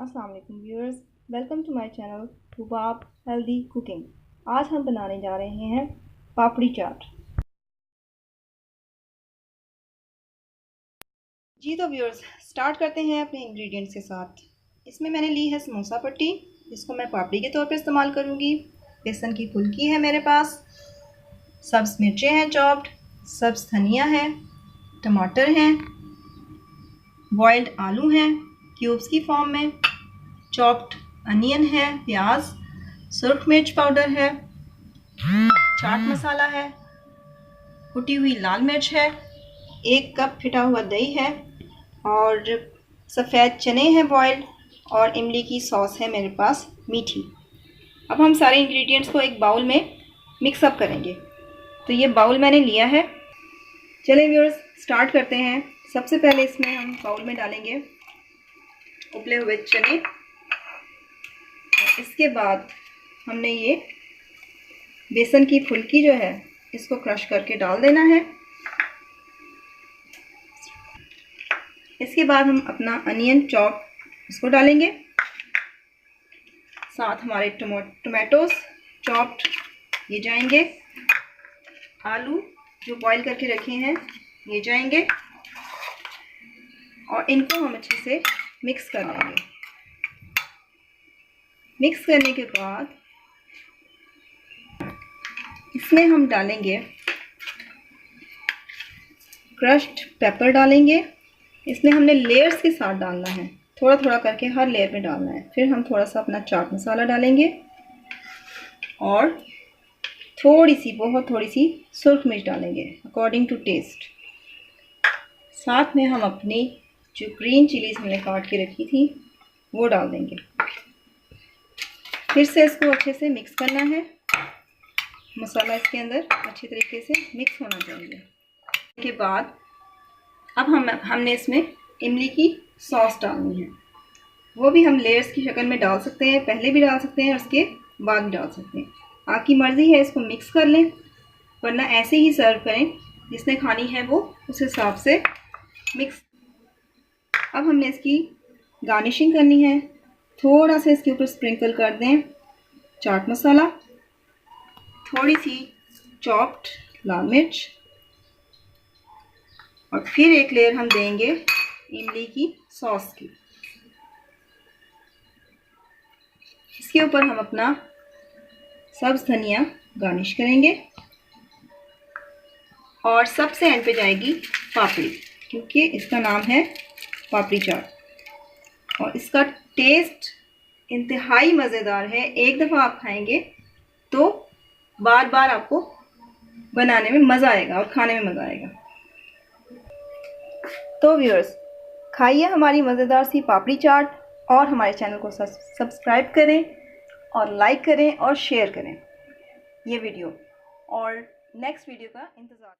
अस्सलाम वालेकुम viewers, welcome to my channel Hubab healthy cooking. आज हम बनाने जा रहे हैं पापड़ी चाट। जी तो व्यूअर्स, स्टार्ट करते हैं अपने इंग्रेडिएंट्स के साथ। इसमें मैंने ली है समोसा पट्टी, जिसको मैं पापड़ी के तौर पे इस्तेमाल करूँगी। बेसन की फुल्की है मेरे पास, सब्ज़ मिर्चें हैं चॉप्ड, सब्ज़ धनिया है, टमाटर हैं, बॉइल्ड आलू हैं क्यूब्स की फॉर्म में, चॉप्ड अनियन है, प्याज, सुर्ख मिर्च पाउडर है, चाट मसाला है, कुटी हुई लाल मिर्च है, 1 कप फिटा हुआ दही है और सफ़ेद चने हैं बॉइल्ड, और इमली की सॉस है मेरे पास मीठी। अब हम सारे इंग्रेडिएंट्स को एक बाउल में मिक्स अप करेंगे। तो ये बाउल मैंने लिया है। चलिए व्यूअर्स, स्टार्ट करते हैं। सबसे पहले इसमें हम बाउल में डालेंगे उबले हुए चने। इसके बाद हमने ये बेसन की फुल्की जो है इसको क्रश करके डाल देना है। इसके बाद हम अपना अनियन चॉप इसको डालेंगे, साथ हमारे टोमेटोस चॉप्ड ये जाएंगे, आलू जो बॉईल करके रखे हैं ये जाएंगे, और इनको हम अच्छे से मिक्स कर लेंगे। मिक्स करने के बाद इसमें हम डालेंगे क्रश्ड पेपर डालेंगे। इसमें हमने लेयर्स के साथ डालना है, थोड़ा थोड़ा करके हर लेयर में डालना है। फिर हम थोड़ा सा अपना चाट मसाला डालेंगे और बहुत थोड़ी सी सुर्ख मिर्च डालेंगे अकॉर्डिंग टू टेस्ट। साथ में हम अपनी जो ग्रीन चिलीज हमने काट के रखी थी वो डाल देंगे। फिर से इसको अच्छे से मिक्स करना है। मसाला इसके अंदर अच्छी तरीके से मिक्स होना चाहिए। के बाद अब हमने इसमें इमली की सॉस डालनी है। वो भी हम लेयर्स की शक्ल में डाल सकते हैं, पहले भी डाल सकते हैं और उसके बाद भी डाल सकते हैं, आपकी मर्ज़ी है। इसको मिक्स कर लें, वरना ऐसे ही सर्व करें। जिसने खानी है वो उस हिसाब से मिक्स। अब हमने इसकी गार्निशिंग करनी है। थोड़ा सा इसके ऊपर स्प्रिंकल कर दें चाट मसाला, थोड़ी सी चॉप्ड लाल मिर्च, और फिर एक लेयर हम देंगे इमली की सॉस की। इसके ऊपर हम अपना सब्ज़ धनिया गार्निश करेंगे, और सबसे एंड पे जाएगी पापड़ी, क्योंकि इसका नाम है पापड़ी चाट। और इसका टेस्ट इंतहाई मज़ेदार है। एक दफ़ा आप खाएंगे तो बार बार आपको बनाने में मज़ा आएगा और खाने में मज़ा आएगा। तो व्यूअर्स, खाइए हमारी मज़ेदार सी पापड़ी चाट, और हमारे चैनल को सब्सक्राइब करें और लाइक करें और शेयर करें ये वीडियो, और नेक्स्ट वीडियो का इंतज़ार।